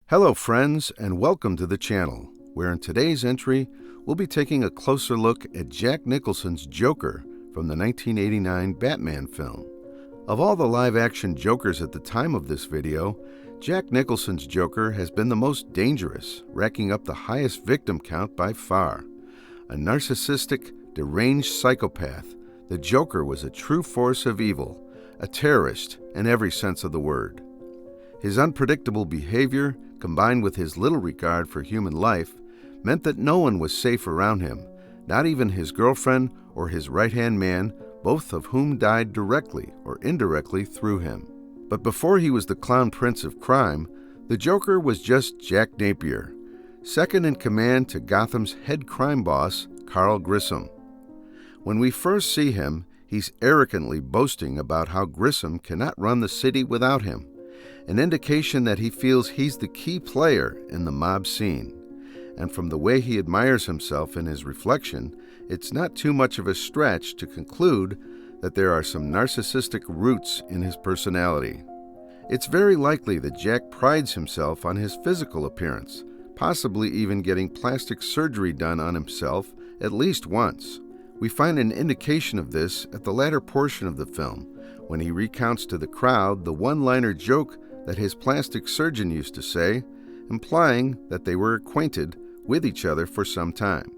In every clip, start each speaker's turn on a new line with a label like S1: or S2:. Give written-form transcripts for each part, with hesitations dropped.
S1: Hello friends, and welcome to the channel, where in today's entry, we'll be taking a closer look at Jack Nicholson's Joker from the 1989 Batman film. Of all the live-action Jokers at the time of this video, Jack Nicholson's Joker has been the most dangerous, racking up the highest victim count by far. A narcissistic, deranged psychopath, the Joker was a true force of evil, a terrorist in every sense of the word. His unpredictable behavior, combined with his little regard for human life, meant that no one was safe around him, not even his girlfriend or his right-hand man, both of whom died directly or indirectly through him. But before he was the clown prince of crime, the Joker was just Jack Napier, second in command to Gotham's head crime boss, Carl Grissom. When we first see him, he's arrogantly boasting about how Grissom cannot run the city without him, an indication that he feels he's the key player in the mob scene. And from the way he admires himself in his reflection, it's not too much of a stretch to conclude that there are some narcissistic roots in his personality. It's very likely that Jack prides himself on his physical appearance, possibly even getting plastic surgery done on himself at least once. We find an indication of this at the latter portion of the film, when he recounts to the crowd the one-liner joke that his plastic surgeon used to say, implying that they were acquainted with each other for some time.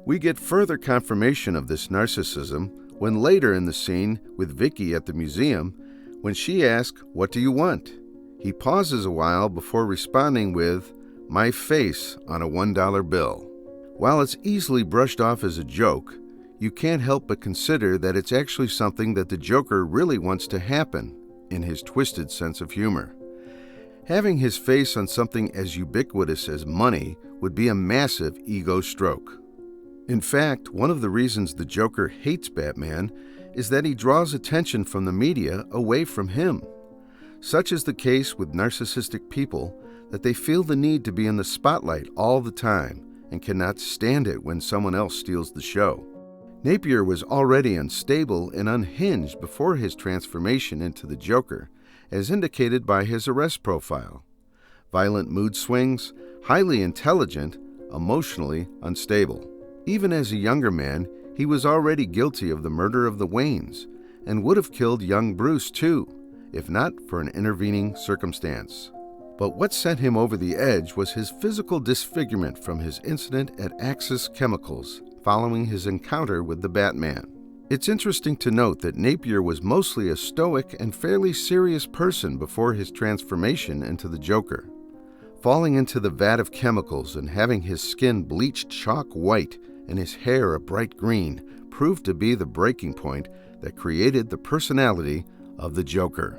S1: We get further confirmation of this narcissism when later in the scene with Vicky at the museum, when she asks, "What do you want?" He pauses a while before responding with, "My face on a $1 bill." While it's easily brushed off as a joke, you can't help but consider that it's actually something that the Joker really wants to happen, in his twisted sense of humor. Having his face on something as ubiquitous as money would be a massive ego stroke. In fact, one of the reasons the Joker hates Batman is that he draws attention from the media away from him. Such is the case with narcissistic people that they feel the need to be in the spotlight all the time and cannot stand it when someone else steals the show. Napier was already unstable and unhinged before his transformation into the Joker, as indicated by his arrest profile. Violent mood swings, highly intelligent, emotionally unstable. Even as a younger man, he was already guilty of the murder of the Waynes, and would have killed young Bruce too, if not for an intervening circumstance. But what sent him over the edge was his physical disfigurement from his incident at Axis Chemicals, following his encounter with the Batman. It's interesting to note that Napier was mostly a stoic and fairly serious person before his transformation into the Joker. Falling into the vat of chemicals and having his skin bleached chalk white and his hair a bright green proved to be the breaking point that created the personality of the Joker.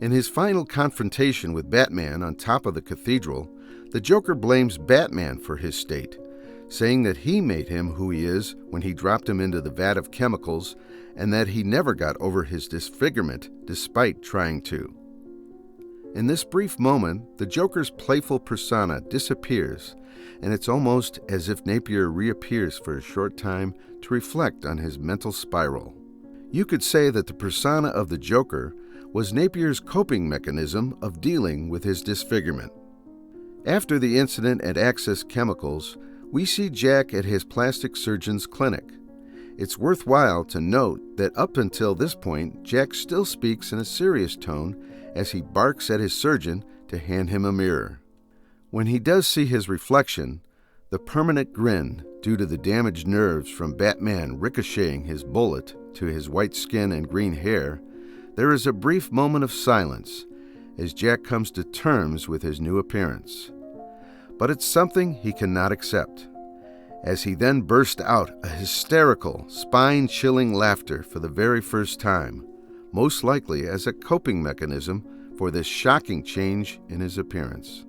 S1: In his final confrontation with Batman on top of the cathedral, the Joker blames Batman for his state, saying that he made him who he is when he dropped him into the vat of chemicals, and that he never got over his disfigurement despite trying to. In this brief moment, the Joker's playful persona disappears, and it's almost as if Napier reappears for a short time to reflect on his mental spiral. You could say that the persona of the Joker was Napier's coping mechanism of dealing with his disfigurement. After the incident at Axis Chemicals, we see Jack at his plastic surgeon's clinic. It's worthwhile to note that up until this point, Jack still speaks in a serious tone as he barks at his surgeon to hand him a mirror. When he does see his reflection, the permanent grin due to the damaged nerves from Batman ricocheting his bullet to his white skin and green hair, there is a brief moment of silence as Jack comes to terms with his new appearance. But it's something he cannot accept, as he then burst out a hysterical, spine-chilling laughter for the very first time, most likely as a coping mechanism for this shocking change in his appearance.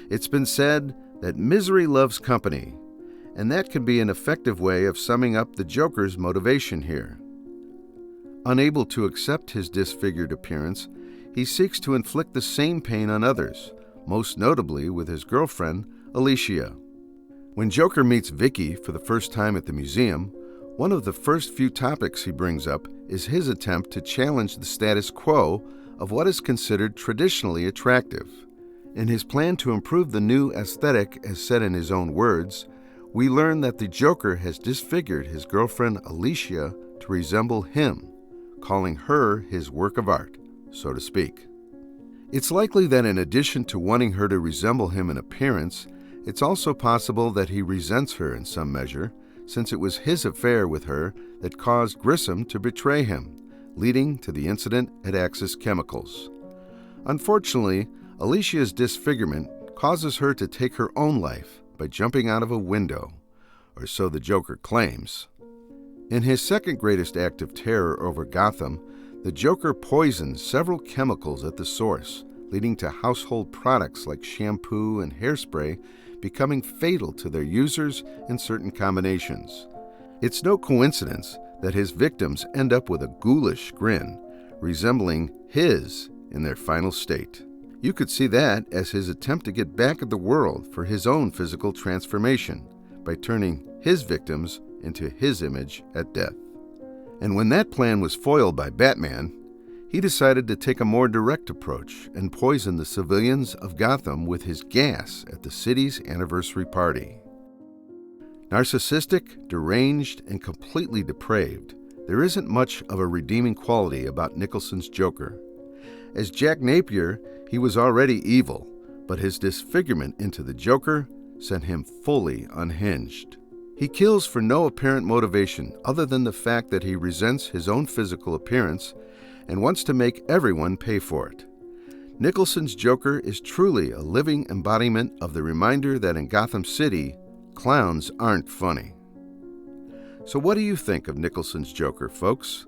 S1: It's been said that misery loves company, and that can be an effective way of summing up the Joker's motivation here. Unable to accept his disfigured appearance, he seeks to inflict the same pain on others, most notably with his girlfriend, Alicia. When Joker meets Vicky for the first time at the museum, one of the first few topics he brings up is his attempt to challenge the status quo of what is considered traditionally attractive. In his plan to improve the new aesthetic, as said in his own words, we learn that the Joker has disfigured his girlfriend Alicia to resemble him, calling her his work of art, so to speak. It's likely that in addition to wanting her to resemble him in appearance, it's also possible that he resents her in some measure, since it was his affair with her that caused Grissom to betray him, leading to the incident at Axis Chemicals. Unfortunately, Alicia's disfigurement causes her to take her own life by jumping out of a window, or so the Joker claims. In his second greatest act of terror over Gotham, the Joker poisons several chemicals at the source, leading to household products like shampoo and hairspray becoming fatal to their users in certain combinations. It's no coincidence that his victims end up with a ghoulish grin, resembling his in their final state. You could see that as his attempt to get back at the world for his own physical transformation by turning his victims into his image at death. And when that plan was foiled by Batman, he decided to take a more direct approach and poison the civilians of Gotham with his gas at the city's anniversary party. Narcissistic, deranged, and completely depraved, there isn't much of a redeeming quality about Nicholson's Joker. As Jack Napier, he was already evil, but his disfigurement into the Joker sent him fully unhinged. He kills for no apparent motivation other than the fact that he resents his own physical appearance and wants to make everyone pay for it. Nicholson's Joker is truly a living embodiment of the reminder that in Gotham City, clowns aren't funny. So what do you think of Nicholson's Joker, folks?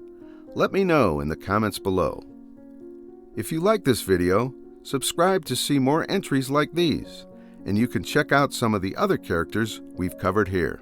S1: Let me know in the comments below. If you like this video, subscribe to see more entries like these, and you can check out some of the other characters we've covered here.